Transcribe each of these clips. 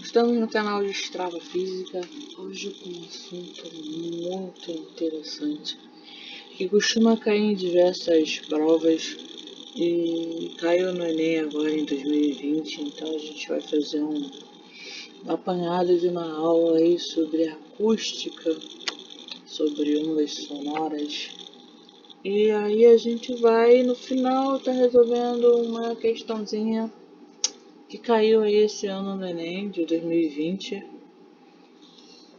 Estamos no canal de Strava Física, hoje com um assunto muito interessante, que costuma cair em diversas provas e caiu no Enem agora em 2020, então a gente vai fazer um apanhado de uma aula aí sobre acústica, sobre ondas sonoras. E aí a gente vai, no final, tá resolvendo uma questãozinha que caiu aí esse ano no Enem de 2020,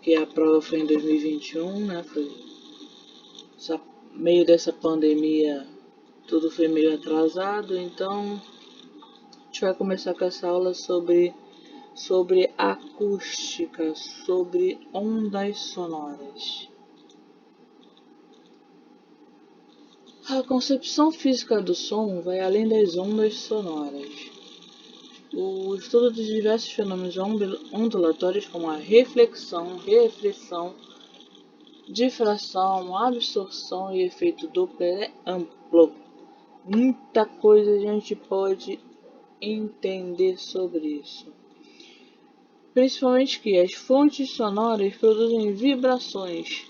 que a prova foi em 2021, né? Foi meio dessa pandemia, tudo foi meio atrasado, então a gente vai começar com essa aula sobre acústica, sobre ondas sonoras. A concepção física do som vai além das ondas sonoras. O estudo de diversos fenômenos ondulatórios, como a reflexão, difração, absorção e efeito Doppler, é amplo. Muita coisa a gente pode entender sobre isso. Principalmente que as fontes sonoras produzem vibrações,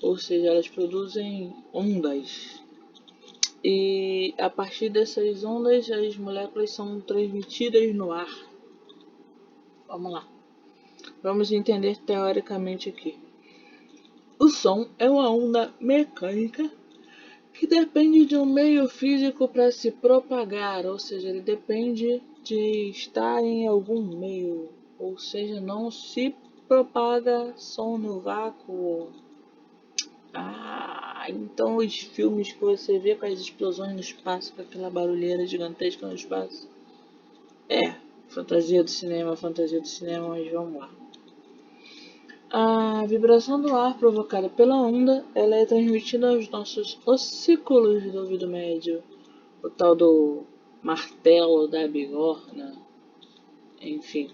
ou seja, elas produzem ondas. E a partir dessas ondas, as moléculas são transmitidas no ar. Vamos lá. Vamos entender teoricamente aqui. O som é uma onda mecânica que depende de um meio físico para se propagar, ou seja, ele depende de estar em algum meio, ou seja, não se propaga som no vácuo. Então os filmes que você vê com as explosões no espaço, com aquela barulheira gigantesca no espaço, fantasia do cinema, mas vamos lá. A vibração do ar provocada pela onda, ela é transmitida aos nossos ossículos do ouvido médio, o tal do martelo da bigorna, enfim.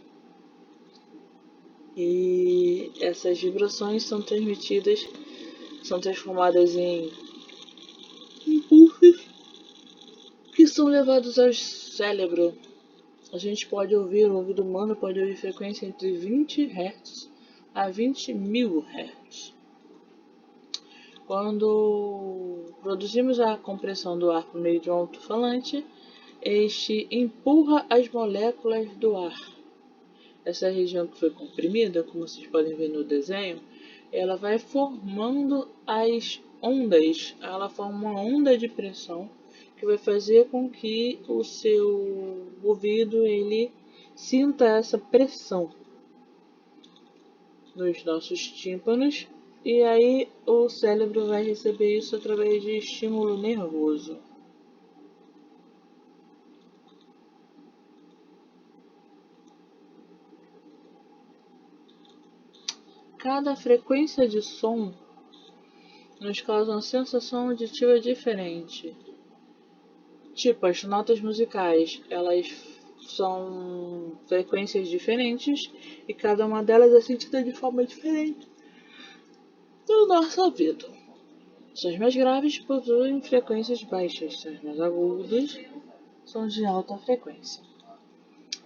E essas vibrações são transformadas em impulsos que são levados ao cérebro. A gente pode ouvir, o ouvido humano pode ouvir frequência entre 20 Hz a 20.000 Hz. Quando produzimos a compressão do ar por meio de um alto-falante, este empurra as moléculas do ar. Essa região que foi comprimida, como vocês podem ver no desenho, ela vai formando as ondas. Ela forma uma onda de pressão que vai fazer com que o seu ouvido ele sinta essa pressão nos nossos tímpanos. E aí o cérebro vai receber isso através de estímulo nervoso. Cada frequência de som nos causa uma sensação auditiva diferente. Tipo, as notas musicais, elas são frequências diferentes e cada uma delas é sentida de forma diferente no nosso ouvido. Sons mais graves possuem frequências baixas, sons mais agudos são de alta frequência.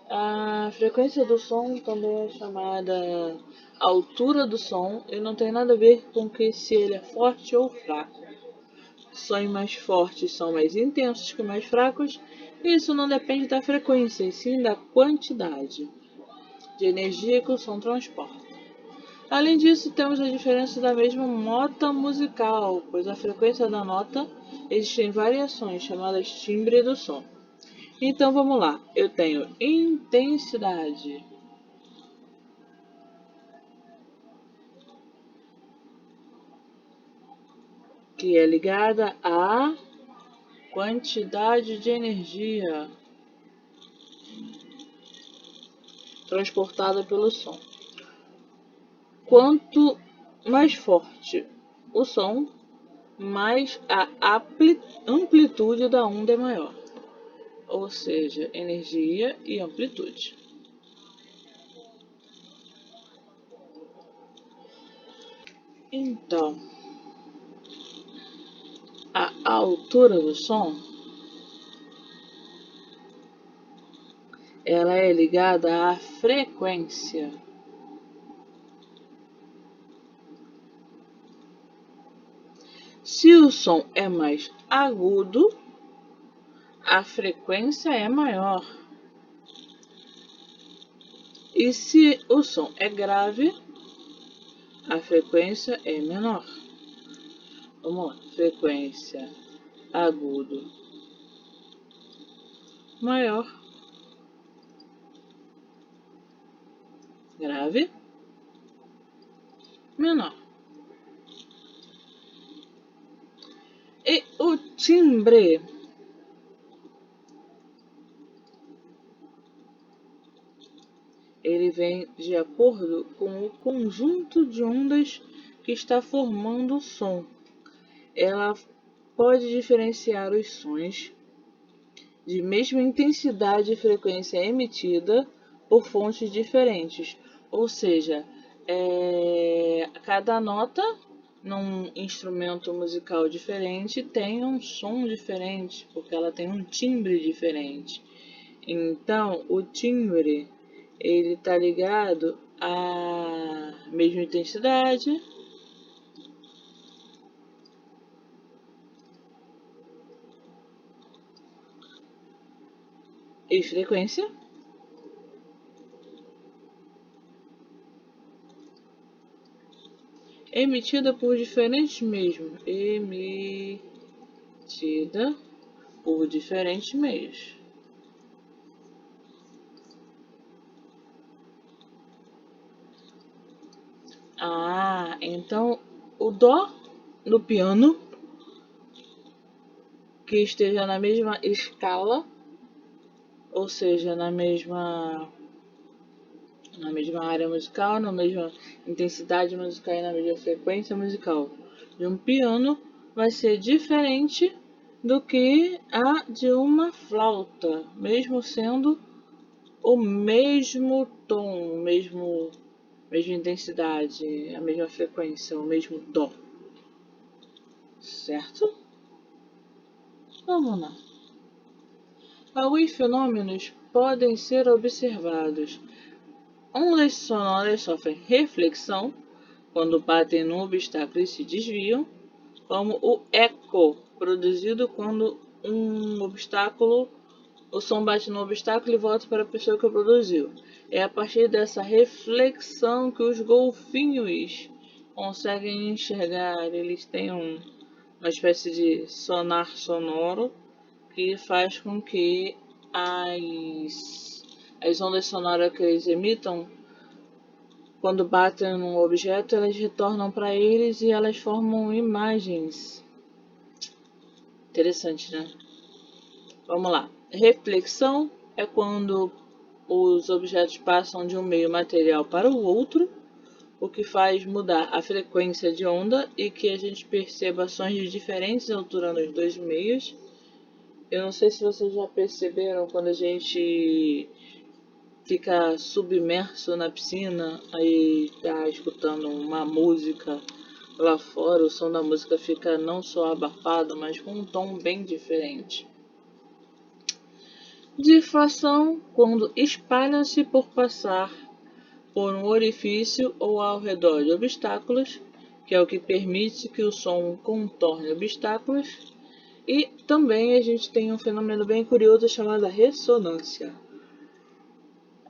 A frequência do som também é chamada altura do som e não tem nada a ver com que se ele é forte ou fraco. Sons mais fortes são mais intensos que mais fracos, e isso não depende da frequência, e sim da quantidade de energia que o som transporta. Além disso, temos a diferença da mesma nota musical, pois a frequência da nota existem variações chamadas timbre do som. Então vamos lá, eu tenho intensidade, que é ligada à quantidade de energia transportada pelo som. Quanto mais forte o som, mais a amplitude da onda é maior, ou seja, energia e amplitude. Então, a altura do som ela é ligada à frequência. Se o som é mais agudo, a frequência é maior. E se o som é grave, a frequência é menor. Vamos lá. Frequência agudo maior, grave menor. E o timbre? Ele vem de acordo com o conjunto de ondas que está formando o som. Ela pode diferenciar os sons de mesma intensidade e frequência emitida por fontes diferentes. Ou seja, cada nota num instrumento musical diferente tem um som diferente, porque ela tem um timbre diferente. Então, o timbre ele está ligado à mesma intensidade e frequência emitida por diferentes meios. Emitida por diferentes meios. Então o dó no piano que esteja na mesma escala, ou seja, na mesma área musical, na mesma intensidade musical e na mesma frequência musical de um piano, vai ser diferente do que a de uma flauta, mesmo sendo o mesmo tom, mesma intensidade, a mesma frequência, o mesmo dó. Certo? Vamos lá. Alguns fenômenos podem ser observados. Ondas sonoras sofrem reflexão quando batem no obstáculo e se desviam, como o eco produzido quando o som bate no obstáculo e volta para a pessoa que o produziu. É a partir dessa reflexão que os golfinhos conseguem enxergar. Eles têm uma espécie de sonar sonoro que faz com que as ondas sonoras que eles emitam, quando batem num objeto, elas retornam para eles e elas formam imagens. Interessante, né? Vamos lá. Reflexão é quando os objetos passam de um meio material para o outro, o que faz mudar a frequência de onda e que a gente perceba sons de diferentes alturas nos dois meios. Eu não sei se vocês já perceberam quando a gente fica submerso na piscina, aí tá escutando uma música lá fora, o som da música fica não só abafado, mas com um tom bem diferente. Difração, quando espalham-se por passar por um orifício ou ao redor de obstáculos, que é o que permite que o som contorne obstáculos. E também a gente tem um fenômeno bem curioso chamado ressonância.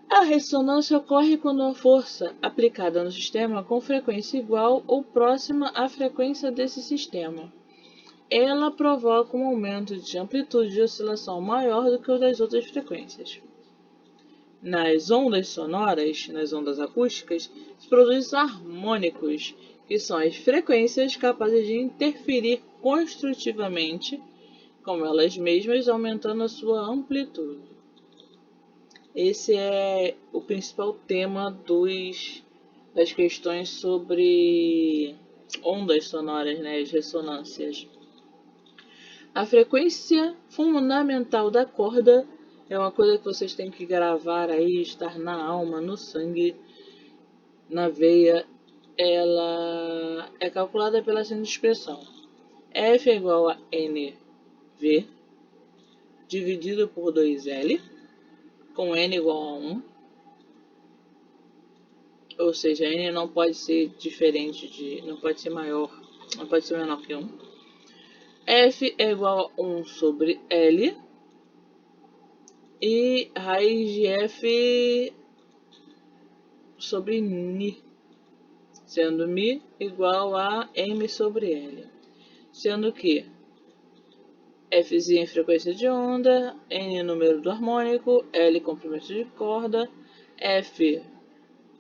A ressonância ocorre quando a força aplicada no sistema com frequência igual ou próxima à frequência desse sistema. Ela provoca um aumento de amplitude de oscilação maior do que o das outras frequências. Nas ondas sonoras, nas ondas acústicas, se produzem harmônicos, que são as frequências capazes de interferir construtivamente com elas mesmas, aumentando a sua amplitude. Esse é o principal tema das questões sobre ondas sonoras, né, as ressonâncias. A frequência fundamental da corda é uma coisa que vocês têm que gravar aí, estar na alma, no sangue, na veia. Ela é calculada pela seguinte expressão: F é igual a NV dividido por 2L, com N igual a 1, ou seja, N não pode ser diferente não pode ser maior, não pode ser menor que 1. F é igual a 1 sobre L, e raiz de F sobre Mi, sendo Mi igual a M sobre L, sendo que Fzinha é frequência de onda, N é número do harmônico, L comprimento de corda, F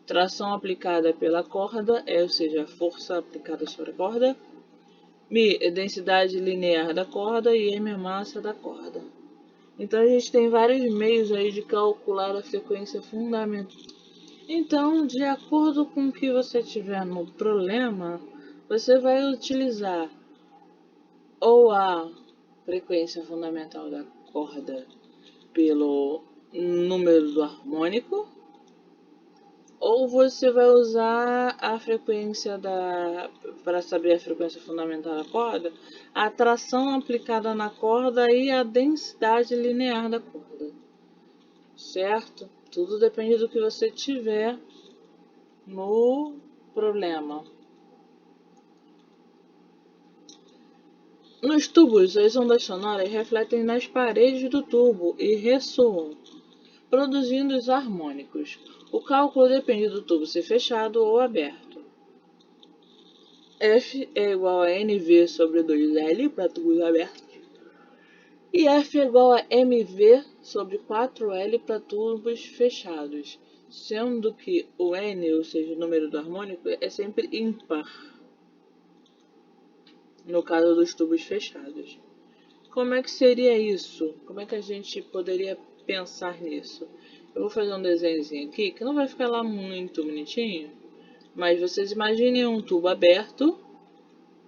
tração aplicada pela corda, ou seja, a força aplicada sobre a corda, Mi é densidade linear da corda e M é massa da corda. Então a gente tem vários meios aí de calcular a frequência fundamental. Então, de acordo com o que você tiver no problema, você vai utilizar ou a frequência fundamental da corda pelo número do harmônico, ou você vai usar a frequência para saber a frequência fundamental da corda, a tração aplicada na corda e a densidade linear da corda, certo? Tudo depende do que você tiver no problema. Nos tubos, as ondas sonoras refletem nas paredes do tubo e ressoam, produzindo os harmônicos. O cálculo depende do tubo ser fechado ou aberto. F é igual a NV sobre 2L para tubos abertos. E F é igual a MV sobre 4L para tubos fechados, sendo que o N, ou seja, o número do harmônico, é sempre ímpar, no caso dos tubos fechados. Como é que seria isso? Como é que a gente poderia pensar nisso? Eu vou fazer um desenhozinho aqui, que não vai ficar lá muito bonitinho, mas vocês imaginem um tubo aberto,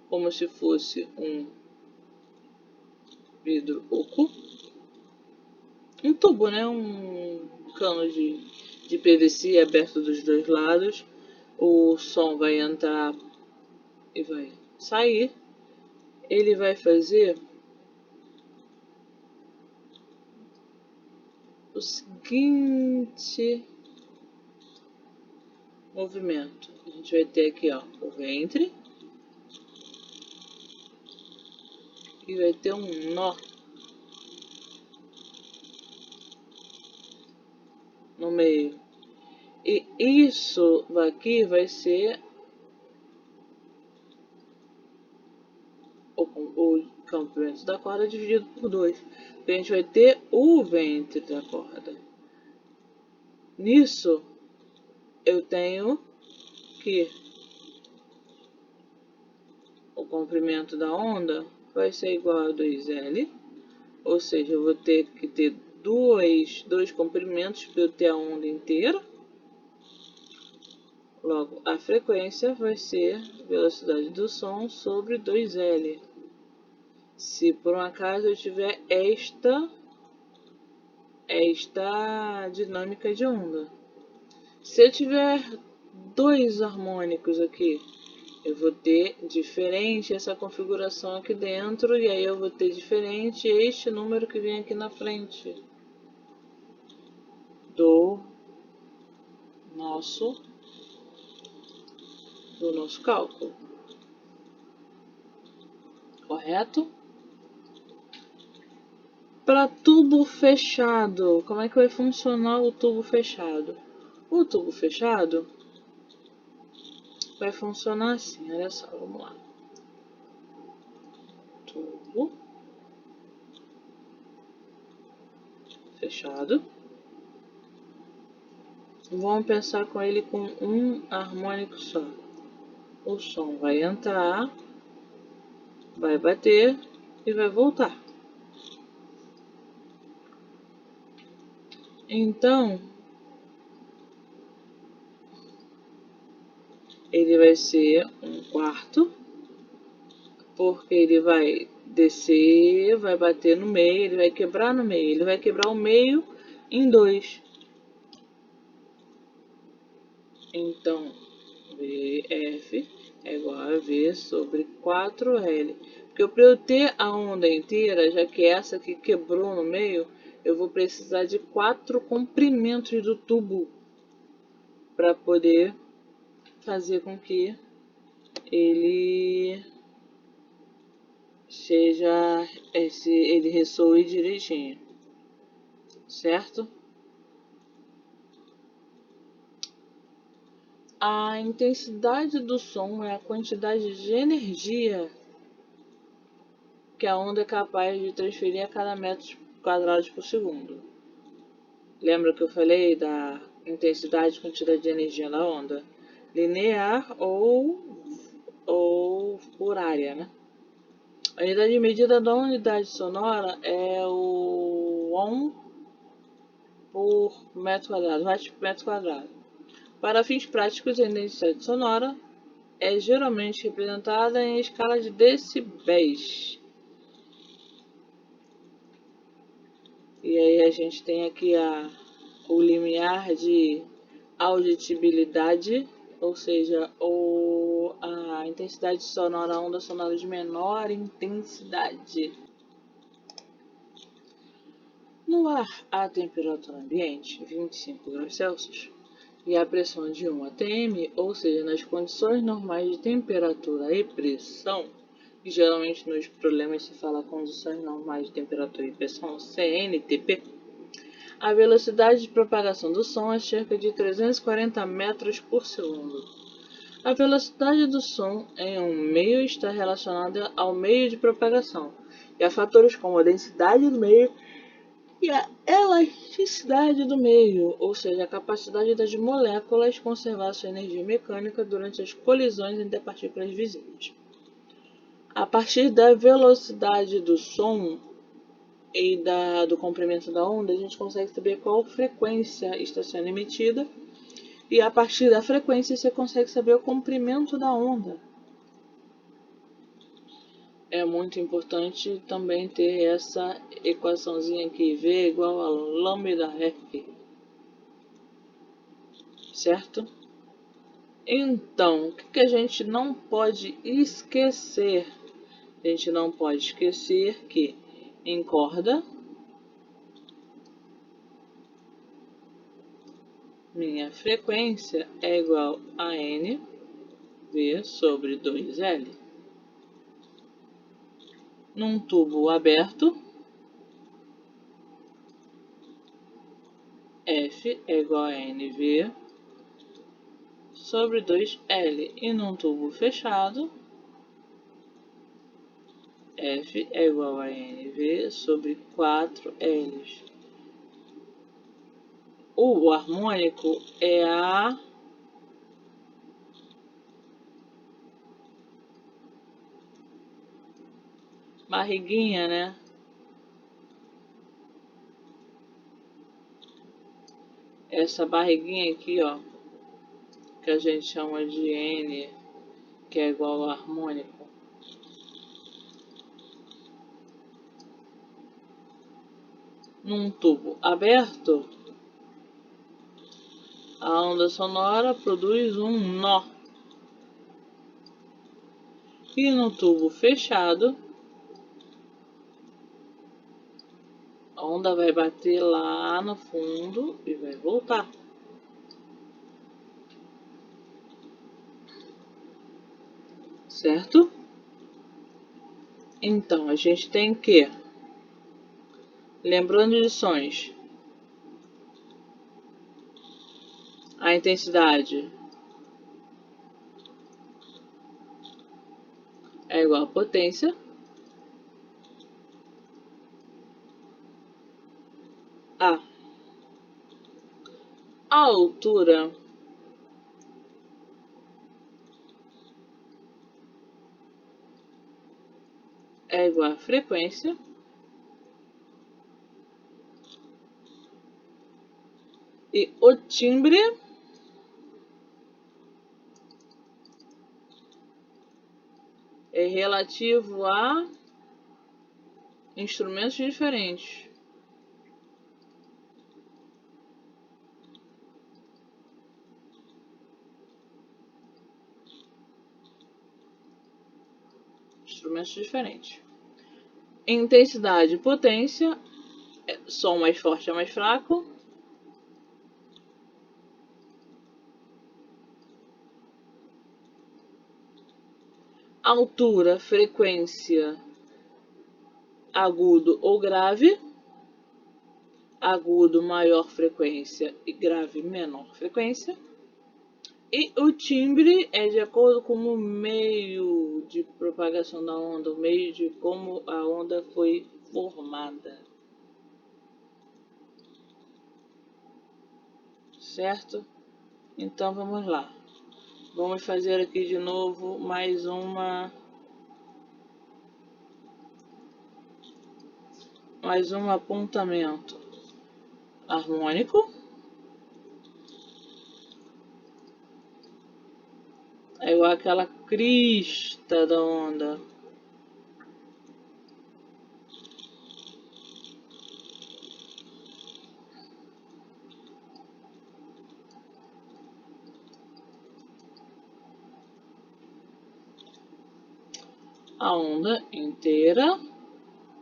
como se fosse um vidro oco. Um tubo, né? Um cano de PVC aberto dos dois lados. O som vai entrar e vai sair. Ele vai fazer o seguinte movimento. A gente vai ter aqui, ó, o ventre. E vai ter um nó no meio. E isso aqui vai ser o comprimento da corda dividido por 2. A gente vai ter o ventre da corda. Nisso, eu tenho que o comprimento da onda vai ser igual a 2L, ou seja, eu vou ter que ter dois comprimentos para eu ter a onda inteira. Logo, a frequência vai ser velocidade do som sobre 2L. Se por um acaso eu tiver esta dinâmica de onda. Se eu tiver dois harmônicos aqui, eu vou ter diferente essa configuração aqui dentro, e aí eu vou ter diferente este número que vem aqui na frente do nosso cálculo. Correto? Para tubo fechado, como é que vai funcionar o tubo fechado? O tubo fechado vai funcionar assim, olha só, vamos lá. Tubo fechado. Vamos pensar com ele com um harmônico só. O som vai entrar, vai bater e vai voltar. Então, ele vai ser um quarto, porque ele vai descer, vai bater no meio, ele vai quebrar no meio, ele vai quebrar o meio em 2. Então, VF é igual a V sobre 4L. Porque para eu ter a onda inteira, já que essa que quebrou no meio, eu vou precisar de 4 comprimentos do tubo para poder fazer com que ele ele ressoe direitinho, certo? A intensidade do som é a quantidade de energia que a onda é capaz de transferir a cada metro quadrado por segundo. Lembra que eu falei da intensidade e quantidade de energia da onda? Linear ou por área, né? A unidade de medida da unidade sonora é o ohm por metro quadrado, watt por metro quadrado. Para fins práticos, a intensidade sonora é geralmente representada em escala de decibéis. E aí a gente tem aqui o limiar de auditibilidade, ou seja, a intensidade sonora, a onda sonora de menor intensidade. No ar, a temperatura ambiente, 25 graus Celsius, e a pressão de 1 atm, ou seja, nas condições normais de temperatura e pressão, e geralmente nos problemas se fala condições normais de temperatura e pressão, CNTP, a velocidade de propagação do som é cerca de 340 metros por segundo. A velocidade do som em um meio está relacionada ao meio de propagação e a fatores como a densidade do meio e a elasticidade do meio, ou seja, a capacidade das moléculas conservar sua energia mecânica durante as colisões entre partículas vizinhas. A partir da velocidade do som e do comprimento da onda, a gente consegue saber qual frequência está sendo emitida, e a partir da frequência você consegue saber o comprimento da onda. É muito importante também ter essa equaçãozinha aqui, V igual a lambda F, certo? Então, o que a gente não pode esquecer? A gente não pode esquecer que em corda, minha frequência é igual a N V sobre 2L. Num tubo aberto, F é igual a NV sobre 2L. E num tubo fechado, F é igual a NV sobre 4L. O harmônico é a barriguinha, né? Essa barriguinha aqui, ó, que a gente chama de N, que é igual ao harmônico. Num tubo aberto, a onda sonora produz um nó. E no tubo fechado, a onda vai bater lá no fundo e vai voltar. Certo? Então, a gente tem que, lembrando de sons, a intensidade é igual a potência. A altura é igual a frequência. E o timbre é relativo a instrumentos diferentes. Instrumentos diferentes. Intensidade e potência som mais forte é mais fraco. Altura, frequência, agudo ou grave. Agudo, maior frequência e grave, menor frequência. E o timbre é de acordo com o meio de propagação da onda, o meio de como a onda foi formada. Certo? Então vamos lá. Vamos fazer aqui de novo mais um apontamento harmônico. É igual aquela crista da onda. A onda inteira,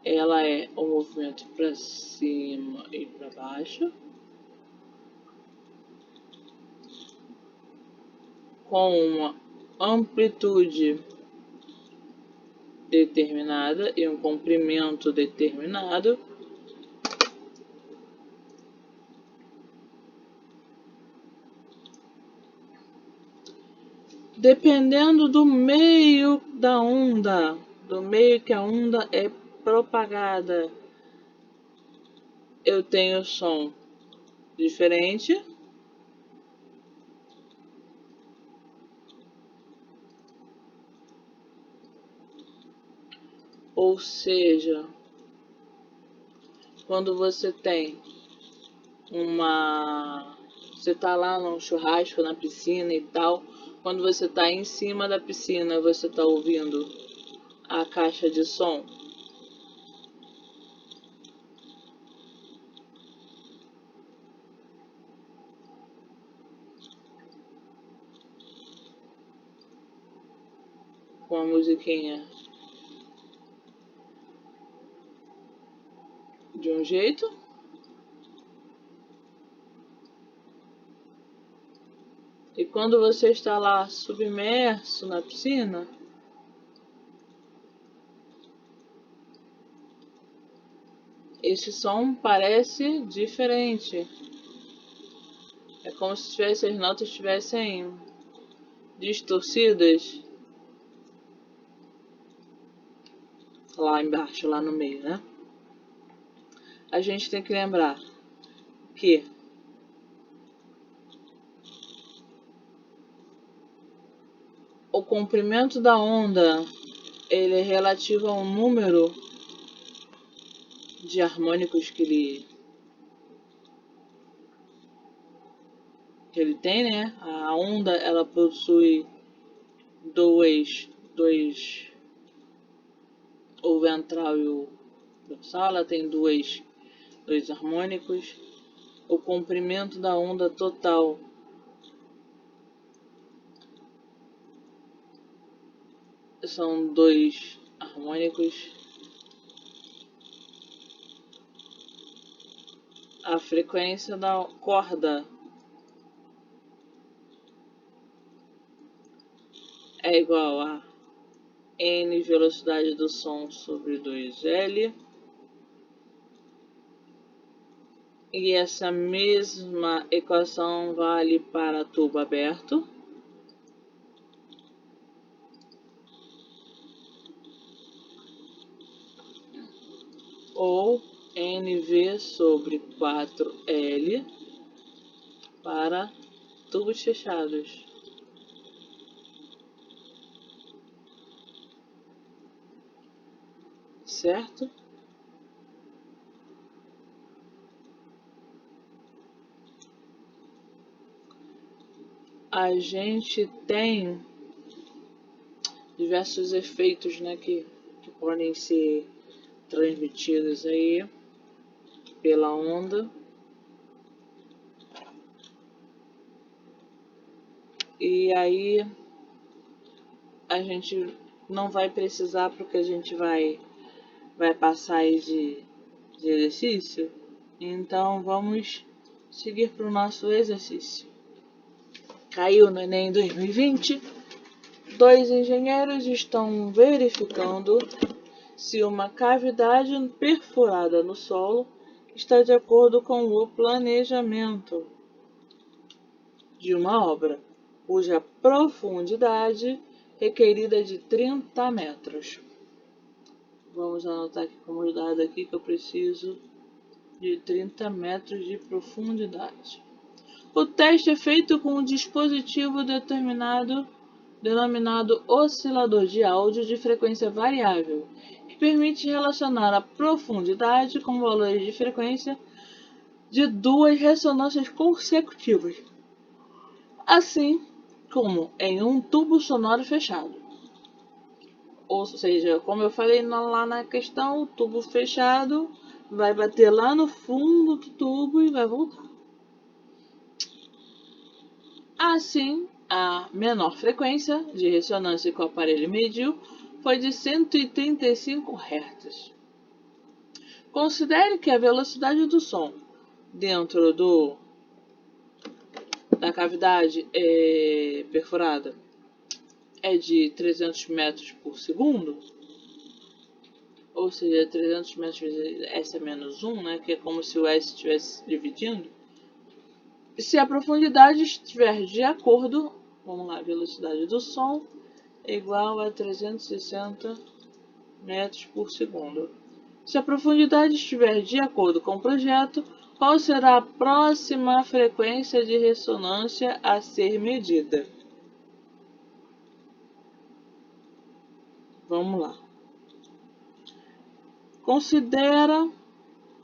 ela é o movimento para cima e para baixo, com uma amplitude determinada e um comprimento determinado. Dependendo do meio da onda, do meio que a onda é propagada, eu tenho som diferente. Ou seja, quando você tem você tá lá num churrasco na piscina e tal, quando você tá em cima da piscina, você tá ouvindo a caixa de som. Com a musiquinha de um jeito. E quando você está lá submerso na piscina, esse som parece diferente. É como se as notas estivessem distorcidas lá embaixo, lá no meio, né? A gente tem que lembrar que o comprimento da onda ele é relativo ao número de harmônicos que ele tem, né? A onda ela possui dois o ventral e o dorsal, ela tem dois harmônicos. O comprimento da onda total são 2 harmônicos. A frequência da corda é igual a N velocidade do som sobre 2L. E essa mesma equação vale para tubo aberto. Ou NV sobre 4L para tubos fechados. Certo? A gente tem diversos efeitos, né, que podem ser transmitidos aí pela onda. E aí a gente não vai precisar, porque a gente vai passar aí de exercício? Então vamos seguir para o nosso exercício. Caiu no Enem 2020. 2 engenheiros estão verificando se uma cavidade perfurada no solo está de acordo com o planejamento de uma obra, cuja profundidade requerida é de 30 metros. Vamos anotar aqui como dado aqui que eu preciso de 30 metros de profundidade. O teste é feito com um dispositivo denominado oscilador de áudio de frequência variável, que permite relacionar a profundidade com valores de frequência de 2 ressonâncias consecutivas, assim como em um tubo sonoro fechado. Ou seja, como eu falei lá na questão, o tubo fechado vai bater lá no fundo do tubo e vai voltar. Assim, a menor frequência de ressonância que o aparelho mediu foi de 135 Hz. Considere que a velocidade do som dentro da cavidade perfurada é de 300 metros por segundo, ou seja, 300 metros vezes S menos 1, né, que é como se o S estivesse dividindo. Se a profundidade estiver de acordo, vamos lá, a velocidade do som é igual a 360 metros por segundo. Se a profundidade estiver de acordo com o projeto, qual será a próxima frequência de ressonância a ser medida? Vamos lá. A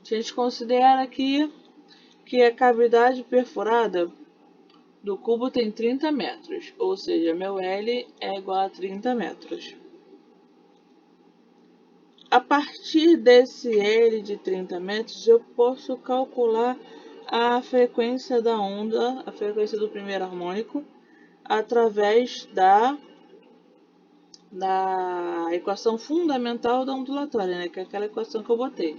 gente considera aqui que a cavidade perfurada do cubo tem 30 metros, ou seja, meu L é igual a 30 metros. A partir desse L de 30 metros, eu posso calcular a frequência da onda, a frequência do primeiro harmônico, através da equação fundamental da ondulatória, né, que é aquela equação que eu botei.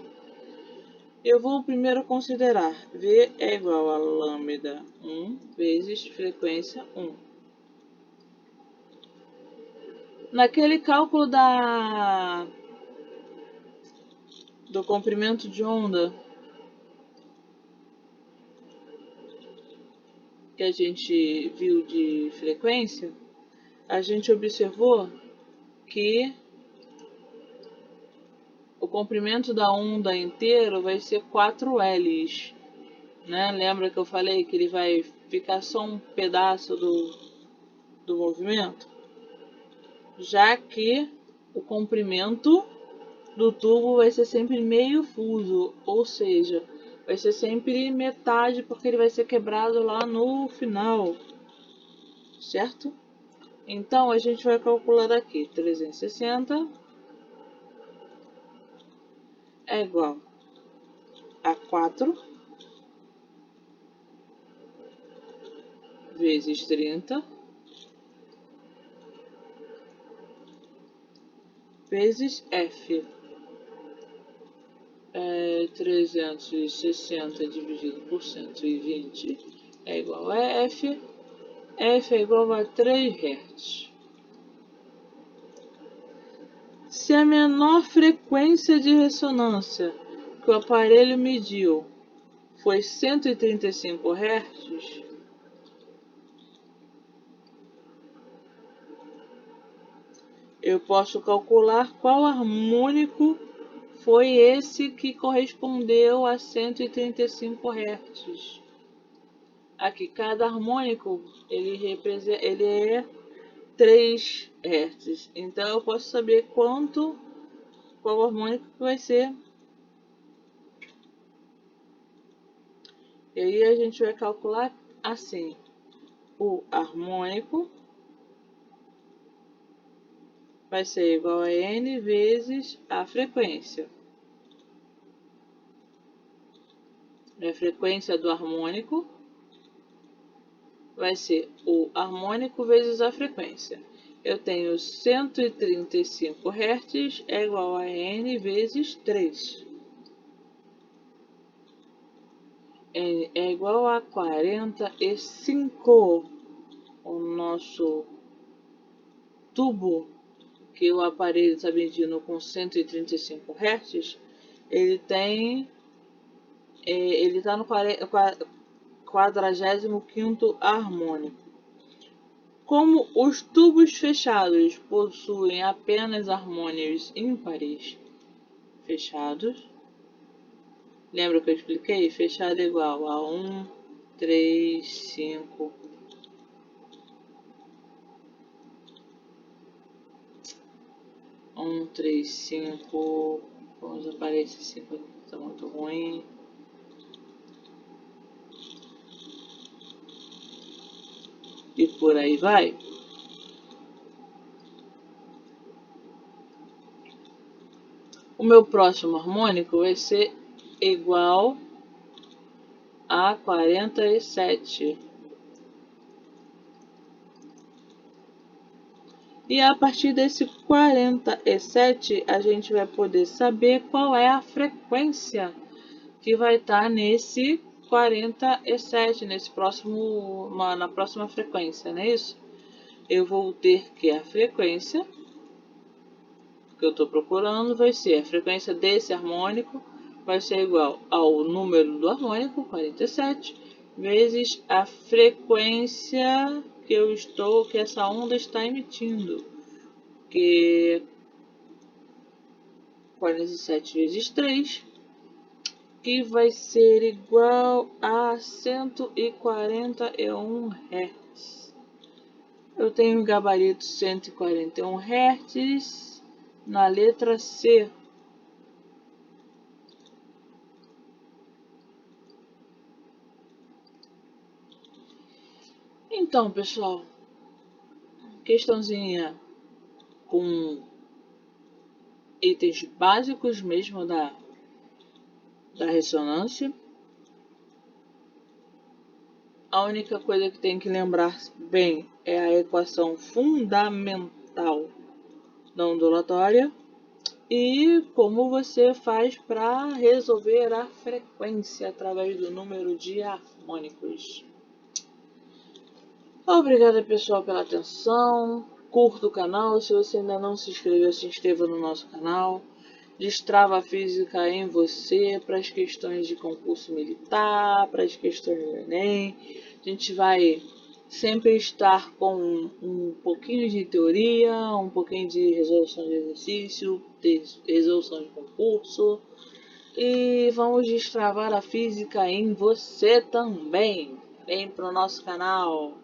Eu vou primeiro considerar V é igual a lambda 1 vezes frequência 1. Naquele cálculo do comprimento de onda que a gente viu de frequência, a gente observou que o comprimento da onda inteiro vai ser 4 L's, né? Lembra que eu falei que ele vai ficar só um pedaço do movimento? Já que o comprimento do tubo vai ser sempre meio fuso, ou seja, vai ser sempre metade porque ele vai ser quebrado lá no final, certo? Então a gente vai calcular aqui 360 é igual a 4 vezes 30 vezes F. 360 dividido por 120 é igual a F. F é igual a 3 Hz. Se a menor frequência de ressonância que o aparelho mediu foi 135 Hz, eu posso calcular qual harmônico foi esse que correspondeu a 135 Hz. Aqui, cada harmônico ele é 3 Hz. Então eu posso saber qual harmônico que vai ser. E aí a gente vai calcular assim: o harmônico vai ser igual a N vezes a frequência. A frequência do harmônico vai ser o harmônico vezes a frequência. Eu tenho 135 Hz é igual a N vezes 3. N é igual a 45. O nosso tubo, que o aparelho está medindo com 135 Hz, ele está no 45º harmônico. Como os tubos fechados possuem apenas harmônios ímpares fechados, lembra que eu expliquei? Fechado é igual a 1, 3, 5. 1, 3, 5. Vamos apagar esse 5 aqui, tá muito ruim. E por aí vai. O meu próximo harmônico vai ser igual a 47. E a partir desse 47, a gente vai poder saber qual é a frequência que vai estar nesse 47, na próxima frequência, não é isso? Eu vou ter que a frequência que eu estou procurando vai ser a frequência desse harmônico, vai ser igual ao número do harmônico, 47, vezes a frequência que essa onda está emitindo, que é 47 vezes 3, que vai ser igual a 141 Hz. Eu tenho um gabarito 141 Hz na letra C. Então, pessoal, questãozinha com itens básicos mesmo da ressonância. A única coisa que tem que lembrar bem é a equação fundamental da ondulatória e como você faz para resolver a frequência através do número de harmônicos. Obrigada, pessoal, pela atenção. Curta o canal. Se você ainda não se inscreveu, se inscreva no nosso canal. Destrava a física em você para as questões de concurso militar, para as questões do Enem. A gente vai sempre estar com um pouquinho de teoria, um pouquinho de resolução de exercício, de resolução de concurso. E vamos destravar a física em você também. Vem para o nosso canal.